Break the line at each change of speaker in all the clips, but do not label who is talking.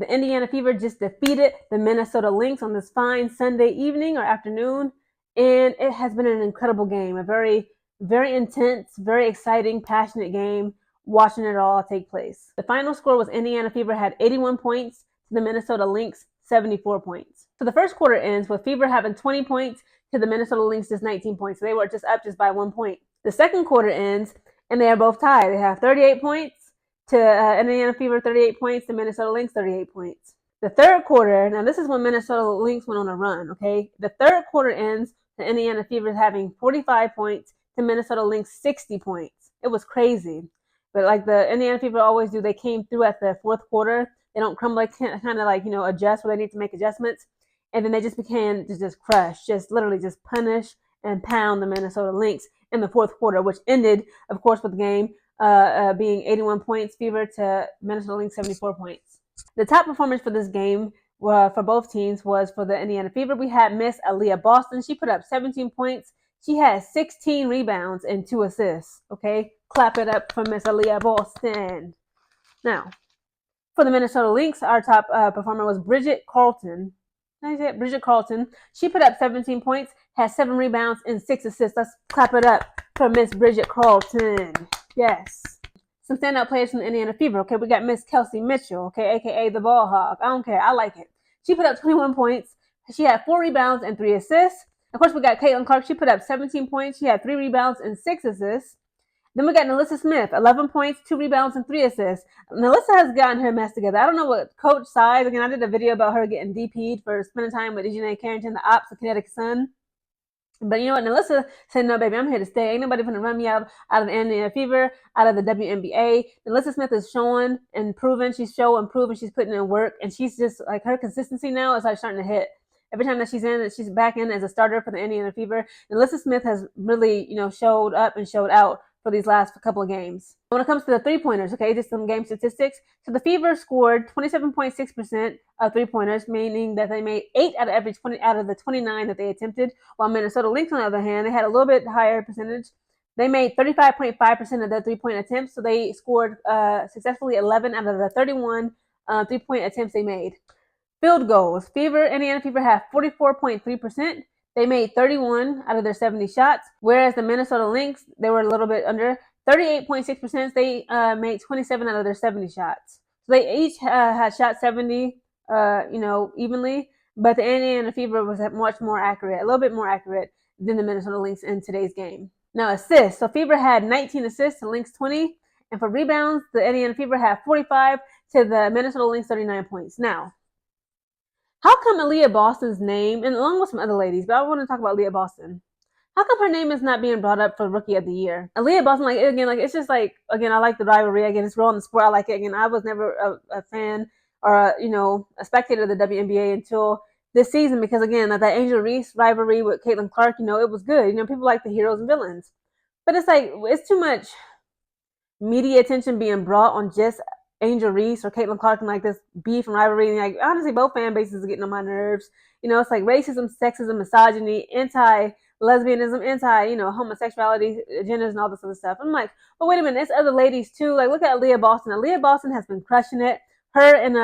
The Indiana Fever just defeated the Minnesota Lynx on this fine Sunday evening or afternoon, and it has been an incredible game, a very, very intense, very exciting, passionate game, watching it all take place. The final score was Indiana Fever had 81 points to the Minnesota Lynx 74 points. So the first quarter ends with Fever having 20 points to the Minnesota Lynx just 19 points. So they were just up just by 1 point. The second quarter ends and they are both tied. They have 38 points to Indiana Fever, 38 points to Minnesota Lynx, 38 points. The third quarter, now this is when Minnesota Lynx went on a run, okay? The third quarter ends to Indiana Fever having 45 points to Minnesota Lynx, 60 points. It was crazy. But like the Indiana Fever always do, they came through at the fourth quarter. They don't crumble, like, kind of like, adjust where they need to make adjustments. And then they just began to just crush, just literally just punish and pound the Minnesota Lynx in the fourth quarter, which ended, of course, with the game being 81 points Fever to Minnesota Lynx 74 points. The top performance for this game for both teams was for the Indiana Fever. We had Miss Aliyah Boston. She put up 17 points. She had 16 rebounds and 2 assists. Okay, clap it up for Miss Aliyah Boston. Now, for the Minnesota Lynx, our top performer was Bridget Carlton. Bridget Carlton. She put up 17 points, had 7 rebounds and 6 assists. Let's clap it up for Miss Bridget Carlton. Yes. Some standout players from the Indiana Fever. Okay, we got Miss Kelsey Mitchell, okay, aka the ball hog. I don't care. I like it. She put up 21 points. She had 4 rebounds and 3 assists. Of course, we got Caitlin Clark. She put up 17 points. She had 3 rebounds and 6 assists. Then we got Nalissa Smith, 11 points, 2 rebounds, and 3 assists. Nalissa has gotten her mess together. I don't know what Coach Size, again, I did a video about her getting DP'd for spending time with Dejanay Carrington, the ops of Connecticut Sun. But you know what? Nalissa said, no, baby, I'm here to stay. Ain't nobody going to run me out of the Indiana Fever, out of the WNBA. Nalissa Smith is showing and proving. She's she's putting in work. And she's just, like, her consistency now is like starting to hit. Every time that she's back in as a starter for the Indiana Fever. Nalissa Smith has really, showed up and showed out for these last couple of games. When it comes to the three-pointers, okay, just some game statistics. So the Fever scored 27.6% of three-pointers, meaning that they made 8 out of the 29 that they attempted, while Minnesota Lynx, on the other hand, they had a little bit higher percentage. They made 35.5% of their three-point attempts, so they scored successfully 11 out of the 31 three-point attempts they made. Field goals. Indiana Fever had 44.3%. They made 31 out of their 70 shots, whereas the Minnesota Lynx, they were a little bit under 38.6%. They made 27 out of their 70 shots. So they each had shot 70, evenly, but the Indiana Fever was much more accurate, a little bit more accurate than the Minnesota Lynx in today's game. Now, assists. So Fever had 19 assists to Lynx 20, and for rebounds, the Indiana Fever had 45 to the Minnesota Lynx 39 points. Now, how come Aliyah Boston's name, and along with some other ladies, but I want to talk about Aliyah Boston. How come her name is not being brought up for Rookie of the Year? Aliyah Boston, it's just like, again, I like the rivalry. Again, it's real in the sport. I like it. Again, I was never a fan or, a spectator of the WNBA until this season because, again, that Angel Reese rivalry with Caitlin Clark, it was good. People like the heroes and villains. But it's like, it's too much media attention being brought on just Angel Reese or Caitlin Clark and like this beef and rivalry. And like, honestly, both fan bases are getting on my nerves. It's like racism, sexism, misogyny, anti-lesbianism, homosexuality, genders, and all this other stuff. I'm like, but wait a minute, there's other ladies too. Like, look at Aliyah Boston. Aliyah Boston has been crushing it. Her and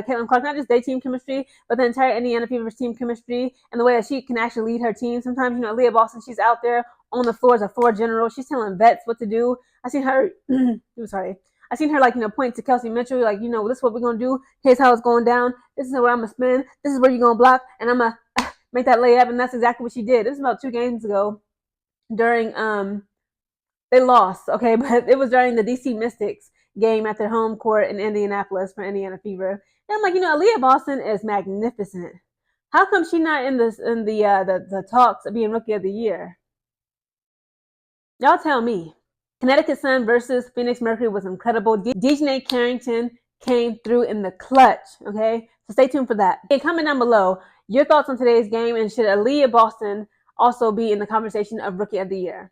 Caitlin Clark, not just their team chemistry, but the entire Indiana Fever's team chemistry and the way that she can actually lead her team. Sometimes, Aliyah Boston, she's out there on the floor as a floor general. She's telling vets what to do. I seen her, I seen her point to Kelsey Mitchell, this is what we're going to do. Here's how it's going down. This is where I'm going to spin. This is where you're going to block. And I'm going to make that layup. And that's exactly what she did. This was about 2 games ago during, they lost, okay? But it was during the DC Mystics game at their home court in Indianapolis for Indiana Fever. And I'm like, Aliyah Boston is magnificent. How come she's not in the talks of being Rookie of the Year? Y'all tell me. Connecticut Sun versus Phoenix Mercury was incredible. Dejanay Carrington came through in the clutch, okay? So stay tuned for that. And comment down below your thoughts on today's game, and should Aliyah Boston also be in the conversation of Rookie of the Year?